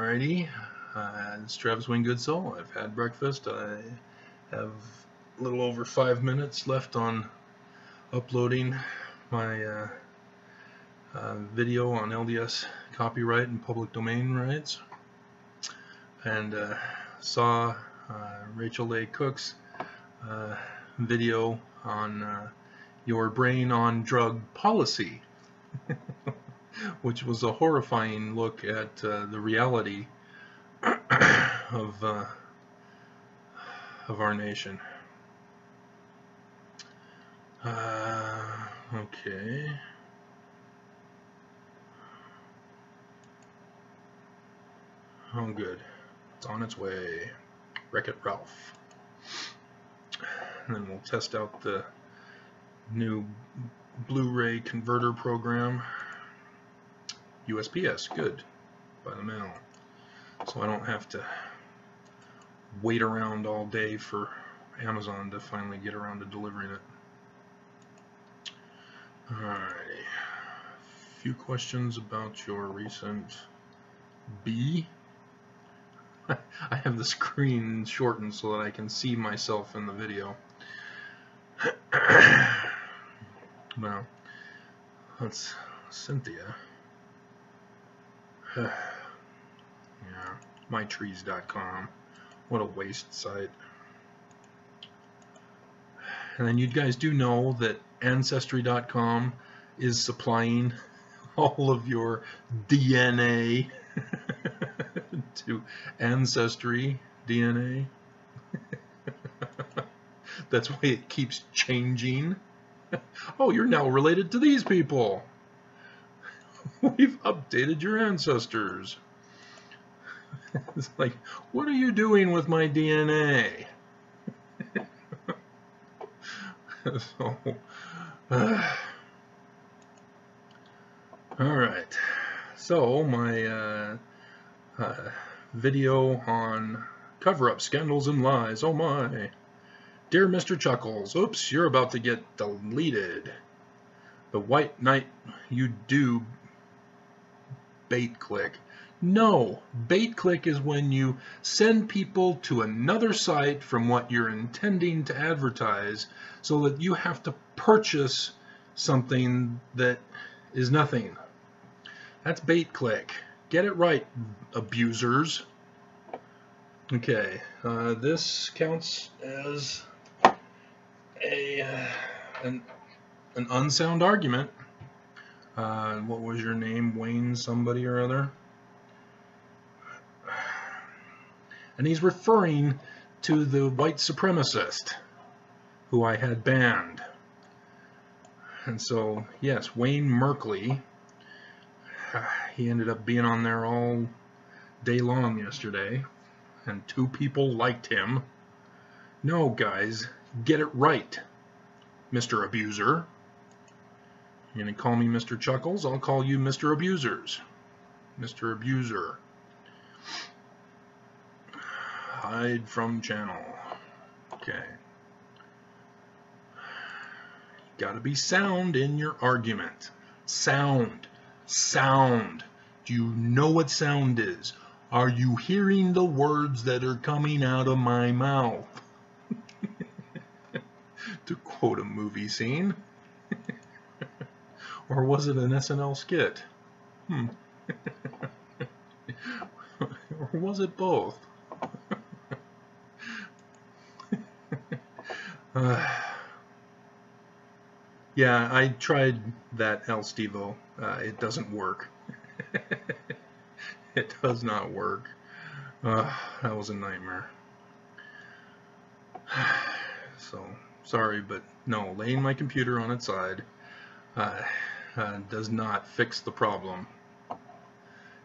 Alrighty, it's Travis Wing Good Soul. I've had breakfast. I have a little over 5 minutes left on uploading my video on LDS copyright and public domain rights, and saw Rachel A. Cook's video on your brain on drug policy, which was a horrifying look at the reality of our nation. Okay. Oh, good. It's on its way. Wreck-It Ralph. And then we'll test out the new Blu-ray converter program. USPS, good, by the mail, so I don't have to wait around all day for Amazon to finally get around to delivering it. Alrighty, a few questions about your recent B. I have the screen shortened so that I can see myself in the video. Well, that's Cynthia. Yeah, mytrees.com. What a waste site. And then you guys do know that Ancestry.com is supplying all of your DNA to Ancestry DNA. That's why it keeps changing. Oh, you're now related to these people. We've updated your ancestors. It's like, what are you doing with my DNA? So, alright. So, my video on cover-up scandals and lies. Oh my. Dear Mr. Chuckles, oops, you're about to get deleted. The white knight you do bait click. No, bait click is when you send people to another site from what you're intending to advertise so that you have to purchase something that is nothing. That's bait click. Get it right, abusers. Okay, this counts as an unsound argument. What was your name? Wayne somebody or other? And he's referring to the white supremacist who I had banned. And so, yes, Wayne Merkley, he ended up being on there all day long yesterday, and 2 people liked him. No, guys, get it right, Mr. Abuser. You're going to call me Mr. Chuckles? I'll call you Mr. Abusers. Mr. Abuser. Hide from channel. Okay. Gotta be sound in your argument. Sound. Sound. Do you know what sound is? Are you hearing the words that are coming out of my mouth? To quote a movie scene. Or was it an SNL skit? Or was it both? Yeah, I tried that El Stevo. It doesn't work. It does not work. That was a nightmare. So, sorry, but no, laying my computer on its side does not fix the problem.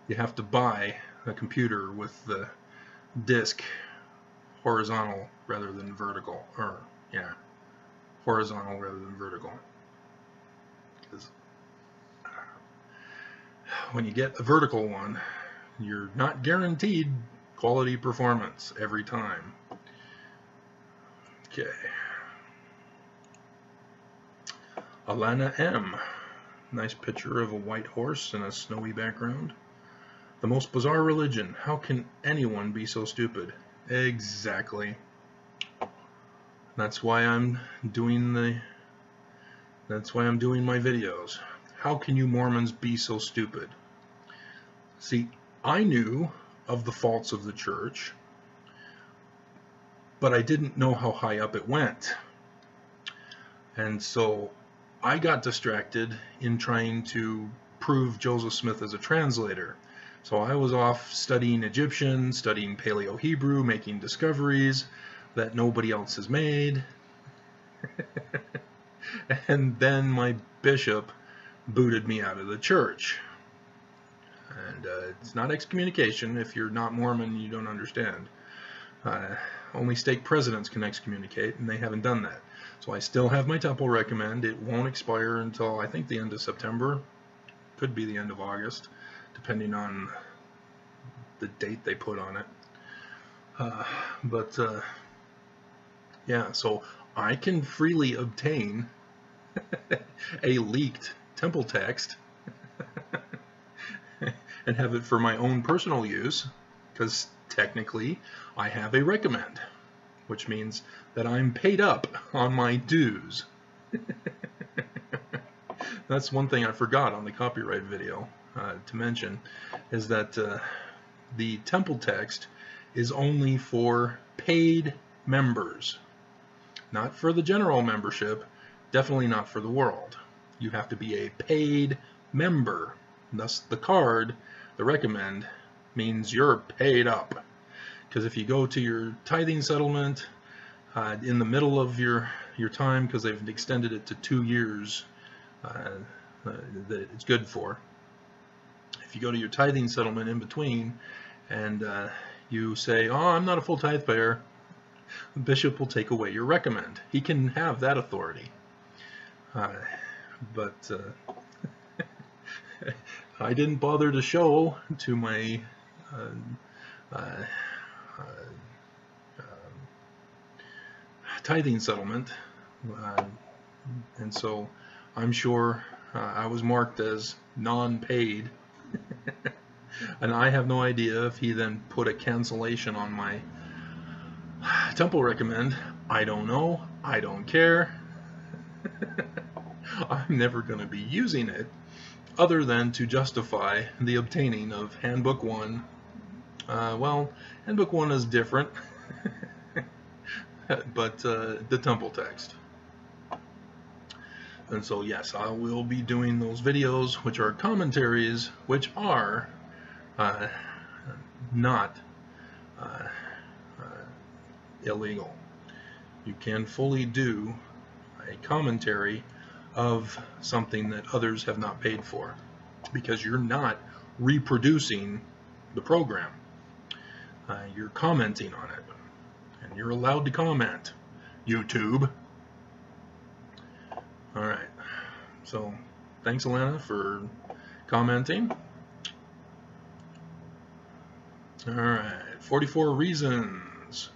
You have to buy a computer with the disk horizontal rather than vertical, or yeah, horizontal rather than vertical. Because when you get a vertical one, you're not guaranteed quality performance every time. Okay. Alana M. Nice picture of a white horse in a snowy background. The most bizarre religion. How can anyone be so stupid? Exactly. That's why I'm doing my videos. How can you Mormons be so stupid? See, I knew of the faults of the church, but I didn't know how high up it went. And so I got distracted in trying to prove Joseph Smith as a translator. So I was off studying Egyptian, studying Paleo-Hebrew, making discoveries that nobody else has made. And then my bishop booted me out of the church. And it's not excommunication. If you're not Mormon, you don't understand. Only stake presidents can excommunicate, and they haven't done that. So I still have my temple recommend. It won't expire until, I think, the end of September. Could be the end of August, depending on the date they put on it. Yeah, so I can freely obtain a leaked temple text and have it for my own personal use, because technically I have a recommend, which means that I'm paid up on my dues. That's one thing I forgot on the copyright video to mention, is that the temple text is only for paid members, not for the general membership, definitely not for the world. You have to be a paid member. Thus the card, the recommend, means you're paid up. Because if you go to your tithing settlement in the middle of your time, because they've extended it to 2 years that it's good for. If you go to your tithing settlement in between and you say, oh, I'm not a full tithe payer, the bishop will take away your recommend. He can have that authority. But I didn't bother to show to my tithing settlement, and so I'm sure I was marked as non-paid. And I have no idea if he then put a cancellation on my temple recommend. I don't know. I don't care. I'm never going to be using it other than to justify the obtaining of Handbook 1. Well, Handbook 1 is different, but the temple text. And so yes, I will be doing those videos, which are commentaries, which are not illegal. You can fully do a commentary of something that others have not paid for, because you're not reproducing the program. You're commenting on it, and you're allowed to comment, YouTube. Alright, so thanks Alana for commenting. Alright, 44 reasons.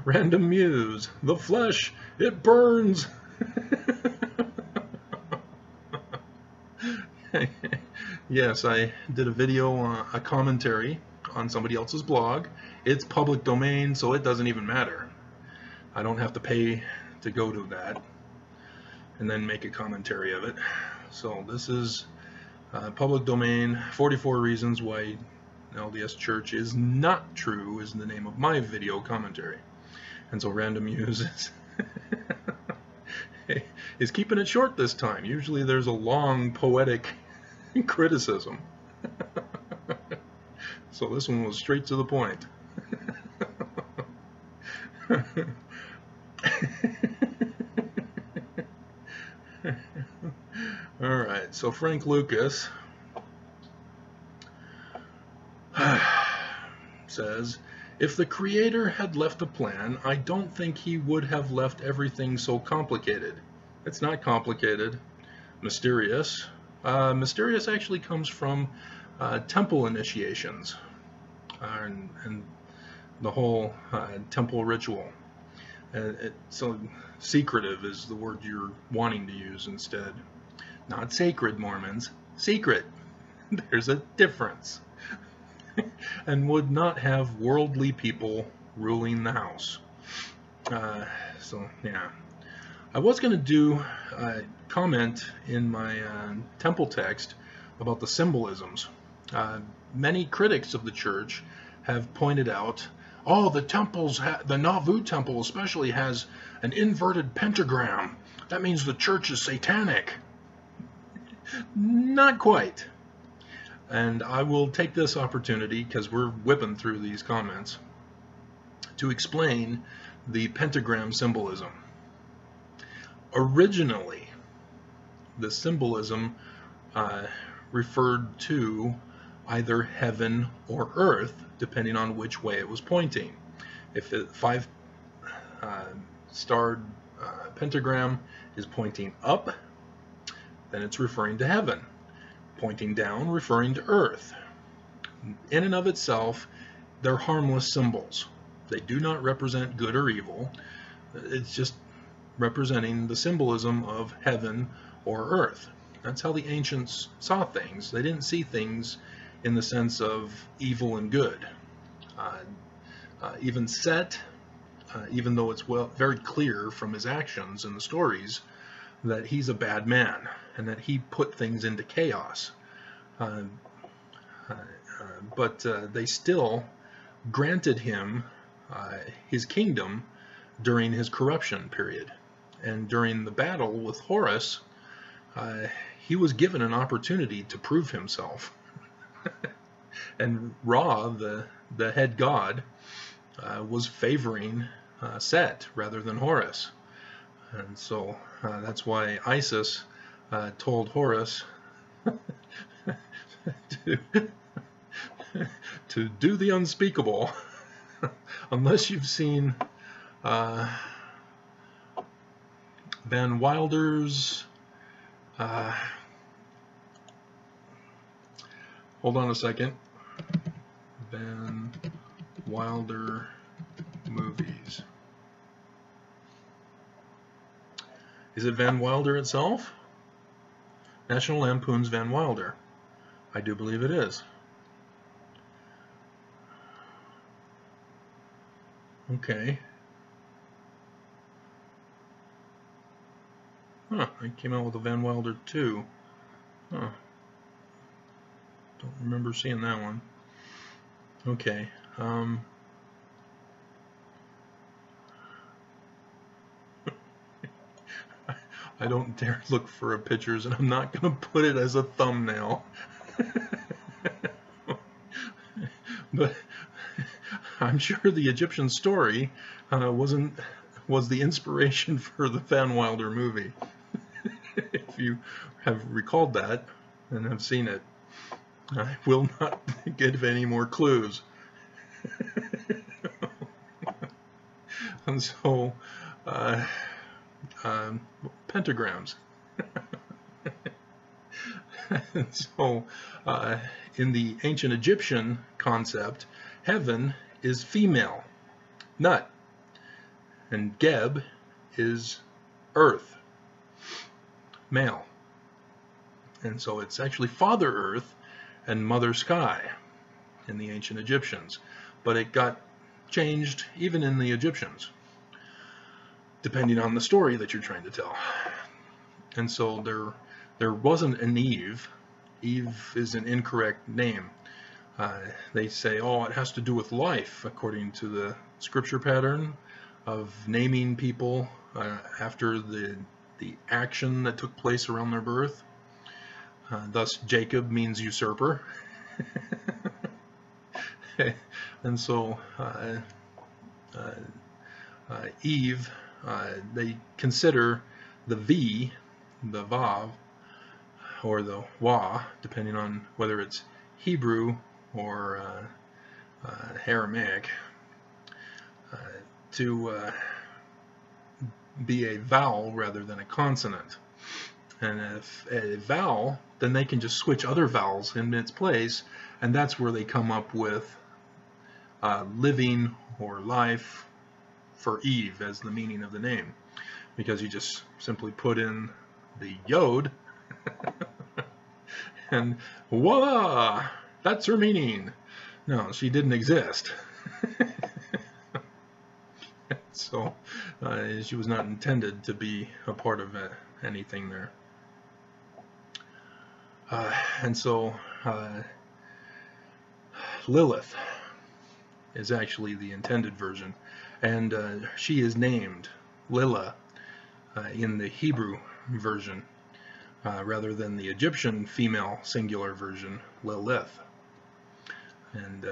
Random Muse, the flesh, it burns. Yes, I did a video, a commentary on somebody else's blog. It's public domain, so it doesn't even matter. I don't have to pay to go to that and then make a commentary of it. So this is public domain, 44 reasons why LDS Church is not true is the name of my video commentary. And so Random Muse is keeping it short this time. Usually there's a long poetic criticism. So this one was straight to the point. Alright, so Frank Lucas says, if the Creator had left a plan, I don't think he would have left everything so complicated. It's not complicated. Mysterious. Mysterious actually comes from temple initiations and the whole temple ritual. So secretive is the word you're wanting to use instead. Not sacred, Mormons. Secret. There's a difference. And would not have worldly people ruling the house. So, yeah. I was going to do a comment in my temple text about the symbolisms. Many critics of the church have pointed out, oh, the Nauvoo temple especially has an inverted pentagram. That means the church is satanic. Not quite. And I will take this opportunity, because we're whipping through these comments, to explain the pentagram symbolism. Originally, the symbolism referred to either heaven or earth, depending on which way it was pointing. If the five-starred pentagram is pointing up, then it's referring to heaven. Pointing down, referring to earth. In and of itself, they're harmless symbols. They do not represent good or evil. It's just representing the symbolism of heaven or earth. That's how the ancients saw things. They didn't see things in the sense of evil and good. Even Set, even though it's very clear from his actions in the stories that he's a bad man and that he put things into chaos. But they still granted him his kingdom during his corruption period. And during the battle with Horus, he was given an opportunity to prove himself. And Ra, the head god, was favoring Set rather than Horus. And so that's why Isis told Horus to do the unspeakable. Unless you've seen Van Wilder's hold on a second. Van Wilder movies. Is it Van Wilder itself? National Lampoon's Van Wilder. I do believe it is. Okay. Huh, I came out with a Van Wilder 2. Huh. Don't remember seeing that one. Okay. I don't dare look for pictures, and I'm not going to put it as a thumbnail. But I'm sure the Egyptian story was the inspiration for the Van Wilder movie. If you have recalled that and have seen it, I will not give any more clues. And so, pentagrams. And so, in the ancient Egyptian concept, heaven is female, Nut, and Geb is earth, male. And so it's actually Father Earth and Mother Sky in the ancient Egyptians. But it got changed even in the Egyptians, depending on the story that you're trying to tell. And so there wasn't an Eve. Eve is an incorrect name. They say, oh, it has to do with life, according to the scripture pattern of naming people after the action that took place around their birth. Thus, Jacob means usurper. And so, Eve, they consider the V, the Vav, or the Wa, depending on whether it's Hebrew or Aramaic, to be a vowel rather than a consonant. And if a vowel, then they can just switch other vowels in its place, and that's where they come up with living or life, for Eve as the meaning of the name, because you just simply put in the Yod and voila, that's her meaning. No, she didn't exist. So she was not intended to be a part of anything there. And so Lilith is actually the intended version, and she is named Lila in the Hebrew version, rather than the Egyptian female singular version, Lilith. And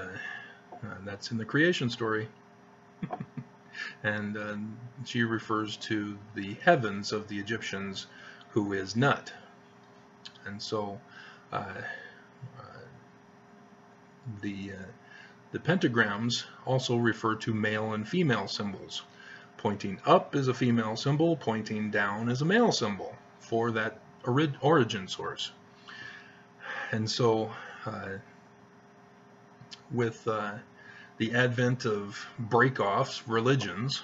that's in the creation story. And she refers to the heavens of the Egyptians, who is Nut. And so the pentagrams also refer to male and female symbols. Pointing up is a female symbol, pointing down is a male symbol for that origin source. And so with the advent of break-offs, religions,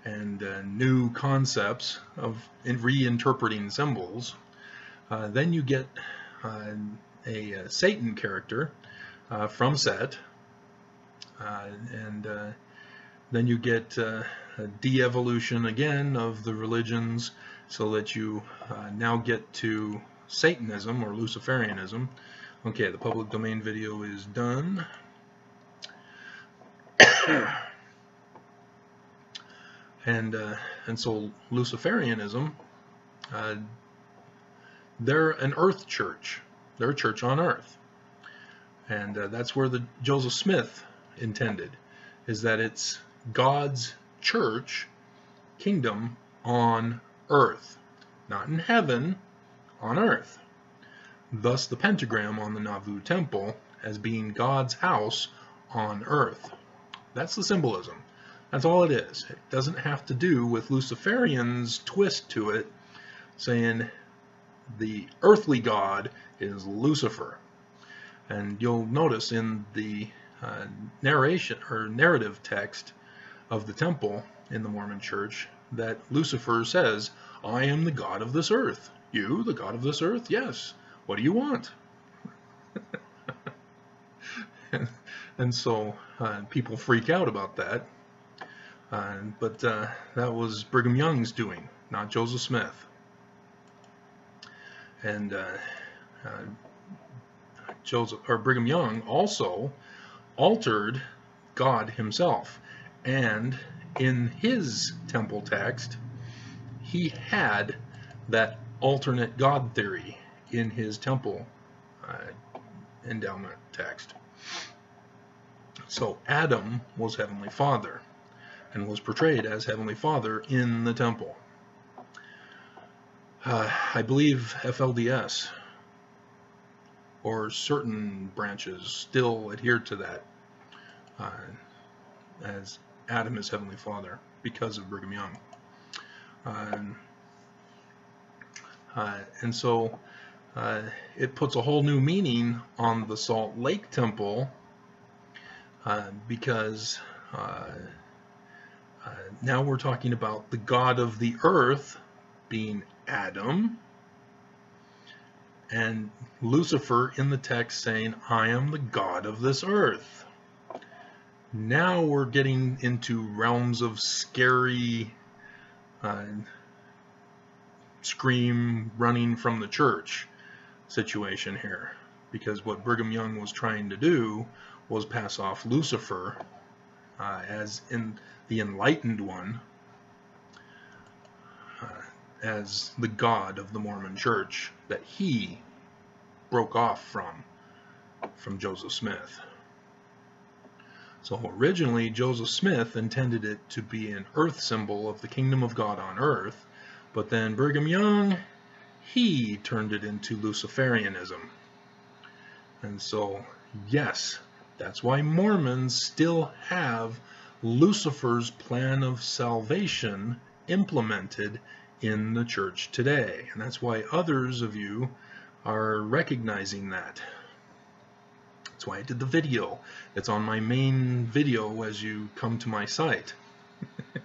and new concepts of reinterpreting symbols, then you get a Satan character from Set, and then you get a de-evolution again of the religions, so that you now get to Satanism or Luciferianism. Okay, the public domain video is done. And so Luciferianism, they're an earth church. They're a church on earth. And that's where the Joseph Smith intended, is that it's God's church kingdom on earth. Not in heaven, on earth. Thus the pentagram on the Nauvoo temple as being God's house on earth. That's the symbolism. That's all it is. It doesn't have to do with Luciferians' twist to it, saying the earthly god is Lucifer. And you'll notice in the narration or narrative text of the temple in the Mormon church that Lucifer says, "I am the god of this earth." You, the god of this earth? Yes. What do you want? And so people freak out about that. But that was Brigham Young's doing, not Joseph Smith. And Brigham Young also altered God himself. And in his temple text, he had that alternate God theory in his temple endowment text. So Adam was Heavenly Father and was portrayed as Heavenly Father in the temple. I believe FLDS or certain branches still adhere to that as Adam is Heavenly Father because of Brigham Young. And so it puts a whole new meaning on the Salt Lake Temple, because now we're talking about the god of the earth being Adam, and Lucifer in the text saying, "I am the god of this earth." Now we're getting into realms of scary scream running from the church situation here, because what Brigham Young was trying to do was pass off Lucifer as in the enlightened one, as the god of the Mormon church that he broke off from Joseph Smith. So originally Joseph Smith intended it to be an earth symbol of the kingdom of God on earth, but then Brigham Young, he turned it into Luciferianism. And so yes, that's why Mormons still have Lucifer's plan of salvation implemented in the church today. And that's why others of you are recognizing that. That's why I did the video. It's on my main video as you come to my site.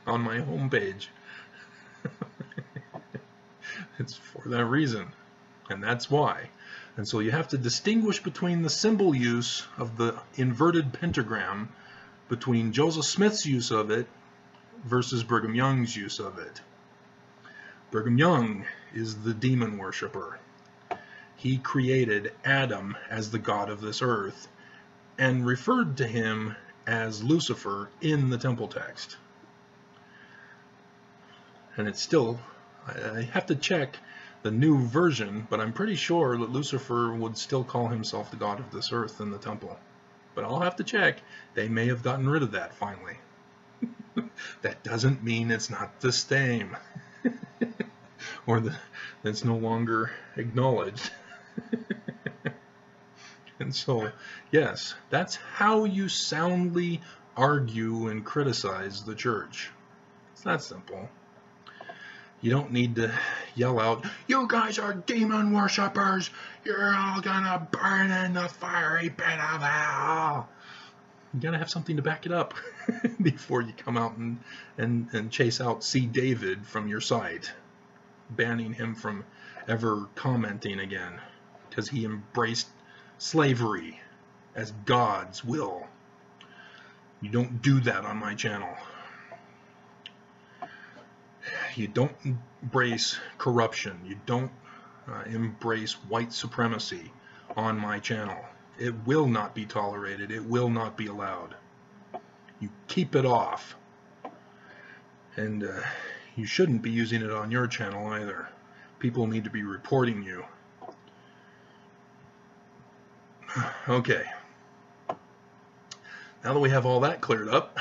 on my homepage. It's for that reason, and that's why. And so you have to distinguish between the symbol use of the inverted pentagram, between Joseph Smith's use of it versus Brigham Young's use of it. Brigham Young is the demon worshiper. He created Adam as the god of this earth and referred to him as Lucifer in the temple text. And it's still, I have to check the new version, but I'm pretty sure that Lucifer would still call himself the god of this earth in the temple. But I'll have to check. They may have gotten rid of that finally. That doesn't mean it's not the same. Or that it's no longer acknowledged. And so, yes, that's how you soundly argue and criticize the church. It's that simple. You don't need to yell out, "You guys are demon worshippers! You're all gonna burn in the fiery pit of hell!" You gotta have something to back it up before you come out and chase out C. David from your site, banning him from ever commenting again because he embraced slavery as God's will. You don't do that on my channel. You don't embrace corruption. You don't embrace white supremacy on my channel. It will not be tolerated. It will not be allowed. You keep it off. And you shouldn't be using it on your channel either. People need to be reporting you. Okay. Now that we have all that cleared up,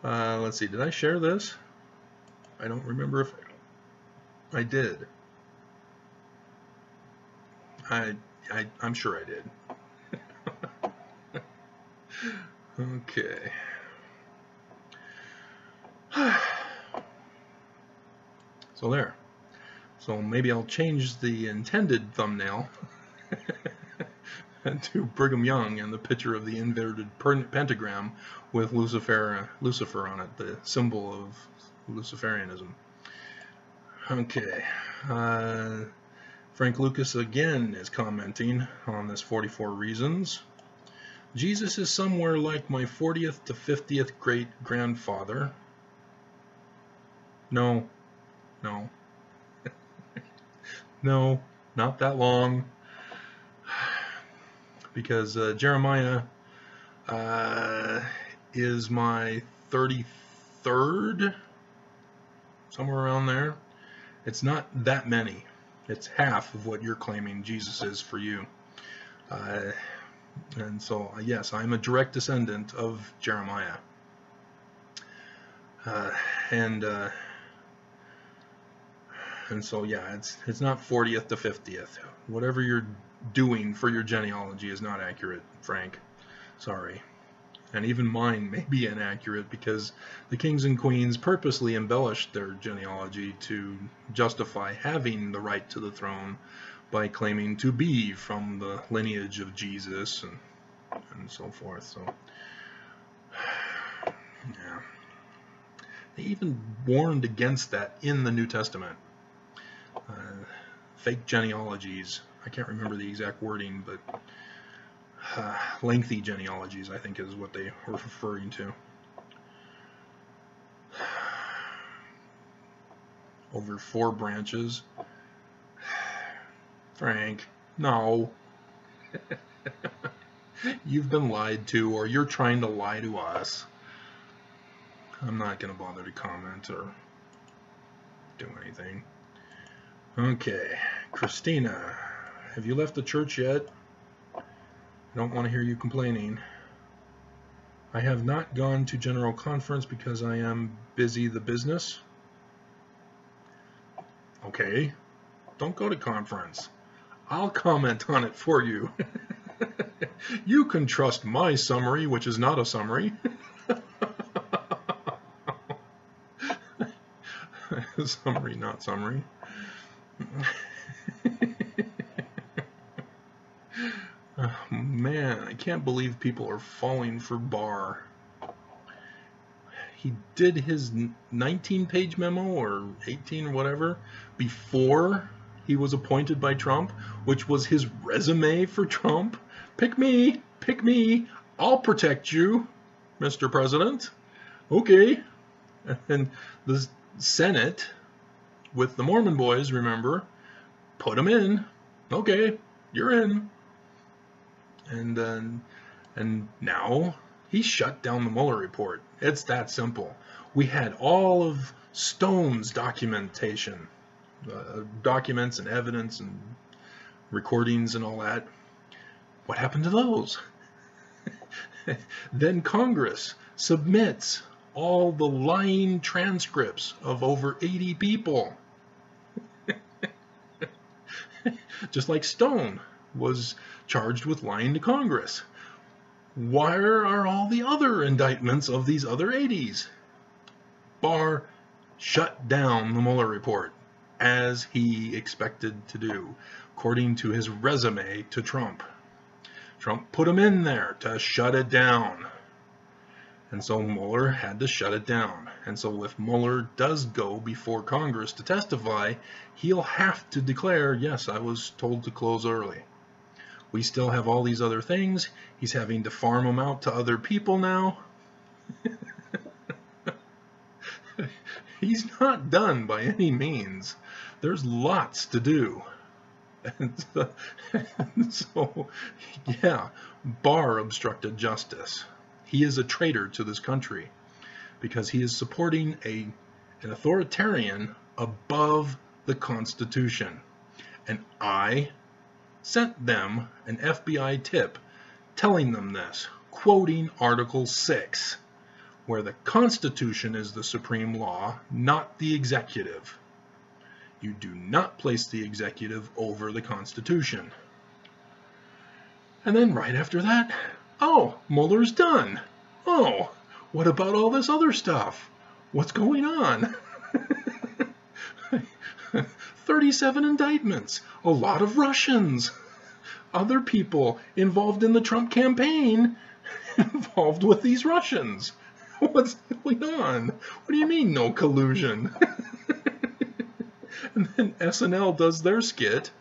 let's see, did I share this? I don't remember if I did. I'm sure I did. Okay. So there. So maybe I'll change the intended thumbnail to Brigham Young and the picture of the inverted pentagram with Lucifer on it, the symbol of Luciferianism. Okay. Frank Lucas again is commenting on this 44 reasons. Jesus is somewhere like my 40th to 50th great-grandfather. No. No. No, not that long. Because Jeremiah is my 33rd, somewhere around there. It's not that many. It's half of what you're claiming Jesus is for you. And so, yes, I'm a direct descendant of Jeremiah. And so, yeah, it's not 40th to 50th. Whatever you're doing for your genealogy is not accurate, Frank. Sorry. And even mine may be inaccurate because the kings and queens purposely embellished their genealogy to justify having the right to the throne by claiming to be from the lineage of Jesus and so forth. So, yeah. They even warned against that in the New Testament. Fake genealogies. I can't remember the exact wording, but lengthy genealogies, I think, is what they were referring to. Over 4 branches. Frank, no. You've been lied to, or you're trying to lie to us. I'm not going to bother to comment or do anything. Okay, Christina, have you left the church yet? I don't want to hear you complaining. I have not gone to General Conference because I am busy the business. Okay, don't go to conference. I'll comment on it for you. You can trust my summary, which is not a summary. Summary, not summary. Oh, man, I can't believe people are falling for Barr. he did his 19-page memo or 18 or whatever before he was appointed by Trump, which was his resume for Trump. Pick me, I'll protect you, Mr. President. Okay. And the Senate, with the Mormon boys, remember, put him in. Okay, you're in. And now he shut down the Mueller report. It's that simple. We had all of Stone's documentation, documents and evidence and recordings and all that. What happened to those? Then Congress submits all the lying transcripts of over 80 people. Just like Stone was charged with lying to Congress. Where are all the other indictments of these other 80s? Barr shut down the Mueller report, as he expected to do, according to his resume to Trump. Trump put him in there to shut it down. And so Mueller had to shut it down. And so if Mueller does go before Congress to testify, he'll have to declare, yes, I was told to close early. We still have all these other things. He's having to farm them out to other people now. He's not done by any means. There's lots to do. And so, yeah, Barr obstructed justice. He is a traitor to this country because he is supporting an authoritarian above the Constitution. And I sent them an FBI tip telling them this, quoting Article 6, where the Constitution is the supreme law, not the executive. You do not place the executive over the Constitution. And then right after that, oh, Mueller's done. Oh, what about all this other stuff? What's going on? 37 indictments, a lot of Russians, other people involved in the Trump campaign involved with these Russians. What's going on? What do you mean no collusion? And then SNL does their skit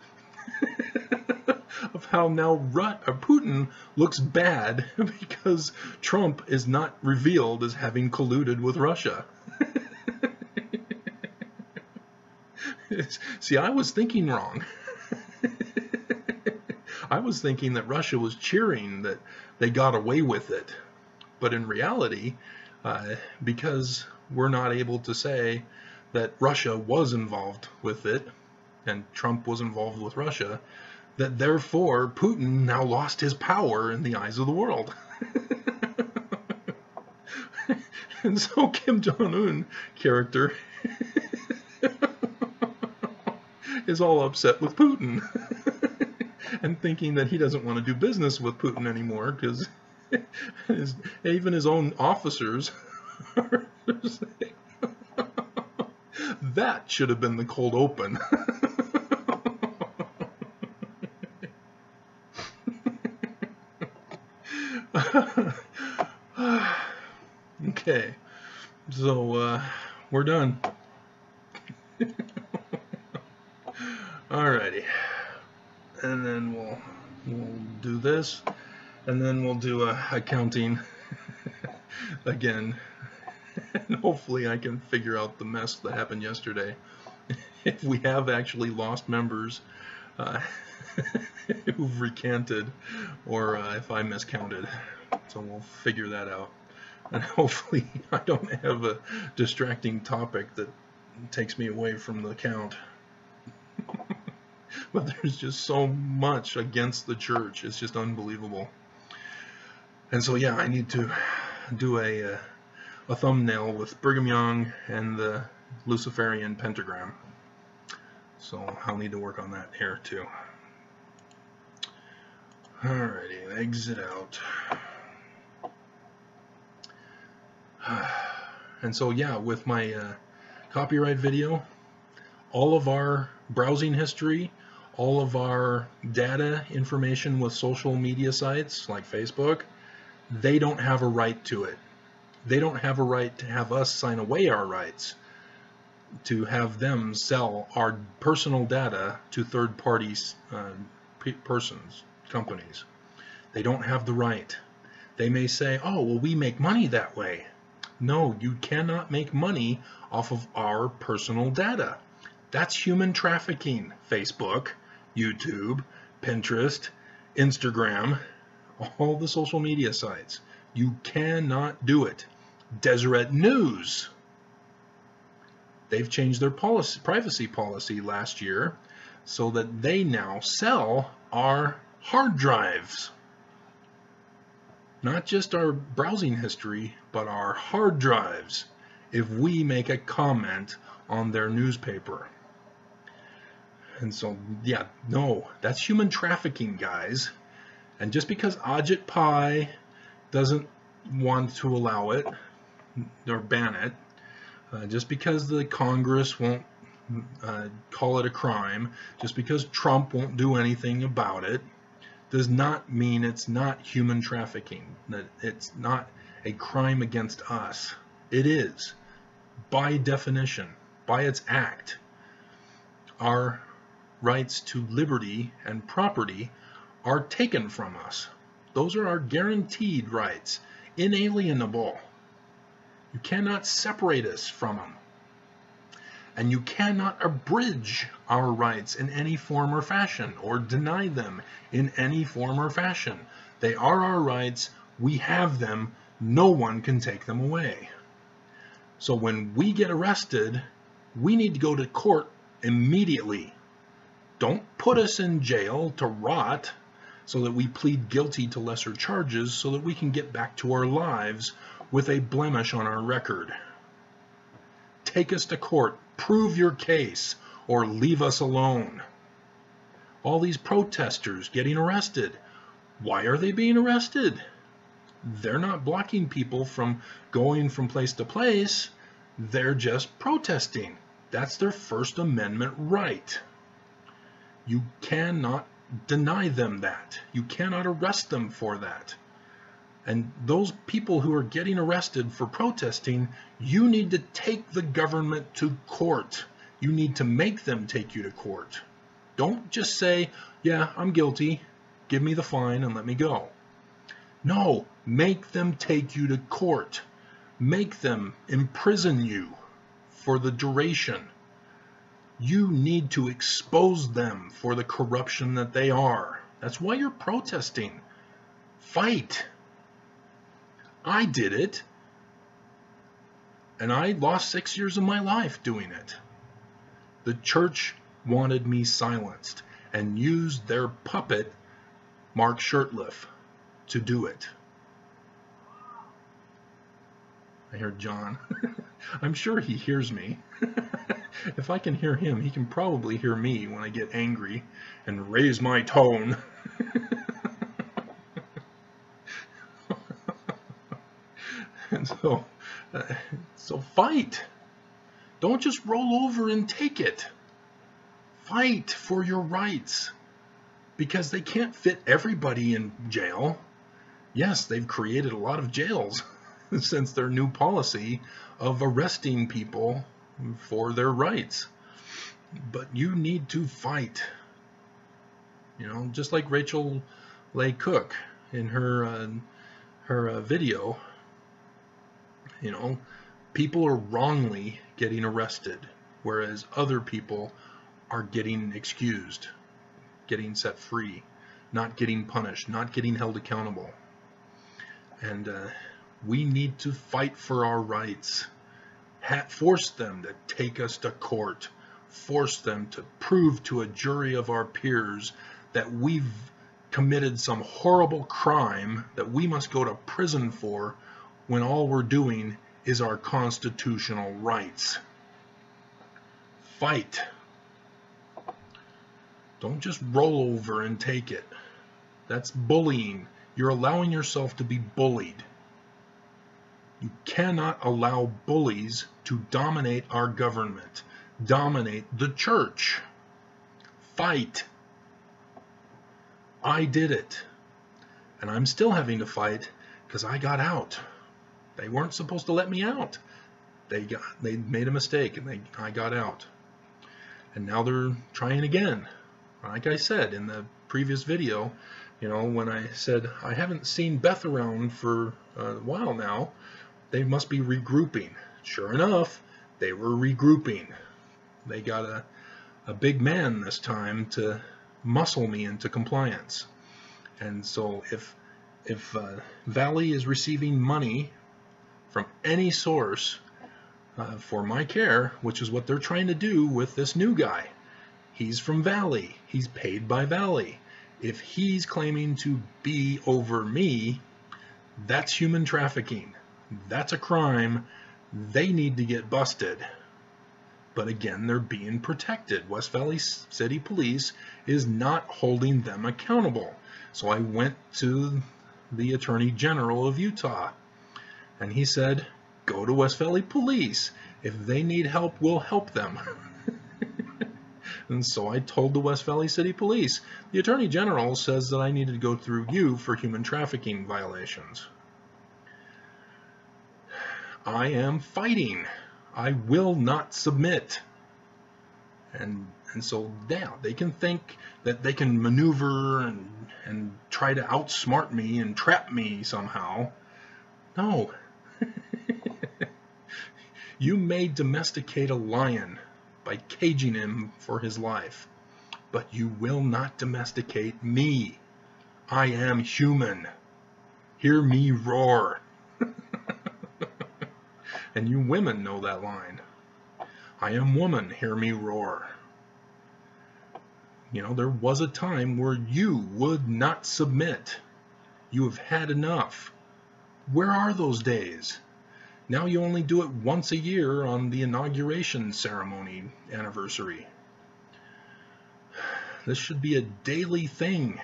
of how now Putin looks bad because Trump is not revealed as having colluded with Russia. See, I was thinking wrong. I was thinking that Russia was cheering that they got away with it. But in reality, because we're not able to say that Russia was involved with it, and Trump was involved with Russia, that therefore Putin now lost his power in the eyes of the world. And so Kim Jong-un character is all upset with Putin and thinking that he doesn't want to do business with Putin anymore because even his own officers are saying, that should have been the cold open. Okay, so we're done. Alrighty, and then we'll do this, and then we'll do accounting again. And hopefully I can figure out the mess that happened yesterday. If we have actually lost members who've recanted, or if I miscounted. So we'll figure that out. And hopefully I don't have a distracting topic that takes me away from the count. But there's just so much against the church. It's just unbelievable. And so yeah, I need to do a thumbnail with Brigham Young and the Luciferian pentagram. So I'll need to work on that here too. Alrighty, exit out. And so yeah, with my copyright video, all of our browsing history, all of our data information with social media sites like Facebook, they don't have a right to it. They don't have a right to have us sign away our rights, to have them sell our personal data to third parties, persons, companies. They don't have the right. They may say, oh, well, we make money that way. No, you cannot make money off of our personal data. That's human trafficking. Facebook, YouTube, Pinterest, Instagram, all the social media sites. You cannot do it. Deseret News. They've changed their privacy policy last year so that they now sell our hard drives. Not just our browsing history, but our hard drives, if we make a comment on their newspaper. And so, yeah, no, that's human trafficking, guys. And just because Ajit Pai doesn't want to allow it or ban it, just because the Congress won't call it a crime, just because Trump won't do anything about it, does not mean it's not human trafficking, that it's not a crime against us. It is, by definition, by its act. Our rights to liberty and property are taken from us. Those are our guaranteed rights, inalienable. You cannot separate us from them. And you cannot abridge our rights in any form or fashion, or deny them in any form or fashion. They are our rights. We have them. No one can take them away. So when we get arrested, we need to go to court immediately. Don't put us in jail to rot so that we plead guilty to lesser charges so that we can get back to our lives with a blemish on our record. Take us to court. Prove your case, or leave us alone. All these protesters getting arrested. Why are they being arrested? They're not blocking people from going from place to place. They're just protesting. That's their First Amendment right. You cannot deny them that. You cannot arrest them for that. And those people who are getting arrested for protesting, you need to take the government to court. You need to make them take you to court. Don't just say, yeah, I'm guilty. Give me the fine and let me go. No, make them take you to court. Make them imprison you for the duration. You need to expose them for the corruption that they are. That's why you're protesting. Fight. I did it, and I lost 6 years of my life doing it. The church wanted me silenced and used their puppet, Mark Shurtleff, to do it. I heard John. I'm sure he hears me. If I can hear him, he can probably hear me when I get angry and raise my tone. And so fight. Don't just roll over and take it. Fight for your rights, because they can't fit everybody in jail. Yes, they've created a lot of jails since their new policy of arresting people for their rights. But you need to fight. You know, just like Rachel Leigh Cook in her video. You know, people are wrongly getting arrested, whereas other people are getting excused, getting set free, not getting punished, not getting held accountable. And we need to fight for our rights. Force them to take us to court. Force them to prove to a jury of our peers that we've committed some horrible crime that we must go to prison for, when all we're doing is our constitutional rights. Fight. Don't just roll over and take it. That's bullying. You're allowing yourself to be bullied. You cannot allow bullies to dominate our government, dominate the church. Fight. I did it. And I'm still having to fight because I got out. They weren't supposed to let me out. They made a mistake, and I got out. And now they're trying again. Like I said in the previous video, you know, when I said I haven't seen Beth around for a while now, they must be regrouping. Sure enough, they were regrouping. They got a big man this time to muscle me into compliance. And so if Valley is receiving money from any source for my care, which is what they're trying to do with this new guy. He's from Valley. He's paid by Valley. If he's claiming to be over me, that's human trafficking. That's a crime. They need to get busted. But again, they're being protected. West Valley City Police is not holding them accountable. So I went to the Attorney General of Utah, and he said, go to West Valley Police. If they need help, we'll help them. And so I told the West Valley City Police, the Attorney General says that I needed to go through you for human trafficking violations. I am fighting. I will not submit. And so now they can think that they can maneuver and try to outsmart me and trap me somehow. No. You may domesticate a lion by caging him for his life, but you will not domesticate me. I am human. Hear me roar. And you women know that line. I am woman, hear me roar. You know, there was a time where you would not submit. You have had enough. Where are those days? Now you only do it once a year on the inauguration ceremony anniversary. This should be a daily thing.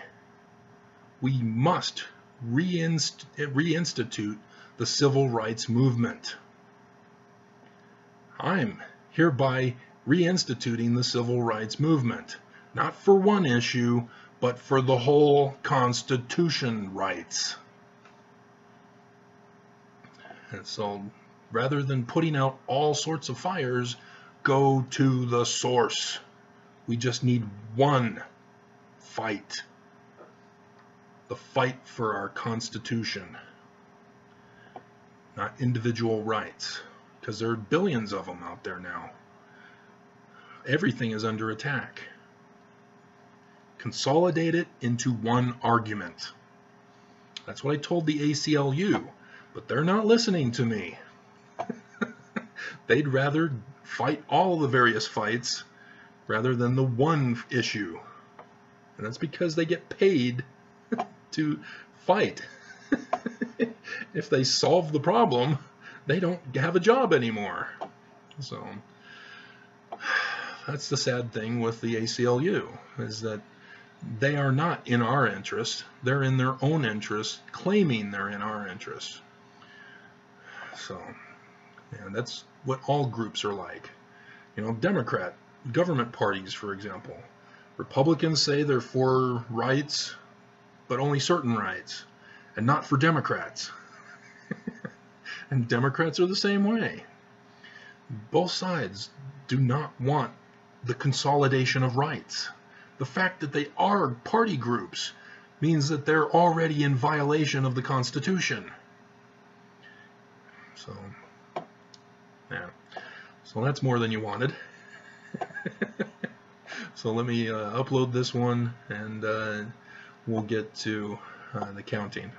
We must reinstitute the civil rights movement. I'm hereby reinstituting the civil rights movement, not for one issue, but for the whole Constitution rights. And so, rather than putting out all sorts of fires, go to the source. We just need one fight. The fight for our Constitution, not individual rights, because there are billions of them out there now. Everything is under attack. Consolidate it into one argument. That's what I told the ACLU, but they're not listening to me. They'd rather fight all the various fights rather than the one issue. And that's because they get paid to fight. If they solve the problem, they don't have a job anymore. So that's the sad thing with the ACLU, is that they are not in our interest. They're in their own interest, claiming they're in our interest. So, yeah, that's what all groups are like. You know, Democrat government parties, for example. Republicans say they're for rights, but only certain rights, and not for Democrats. And Democrats are the same way. Both sides do not want the consolidation of rights. The fact that they are party groups means that they're already in violation of the Constitution. So, yeah. So that's more than you wanted. So let me upload this one, and we'll get to the counting.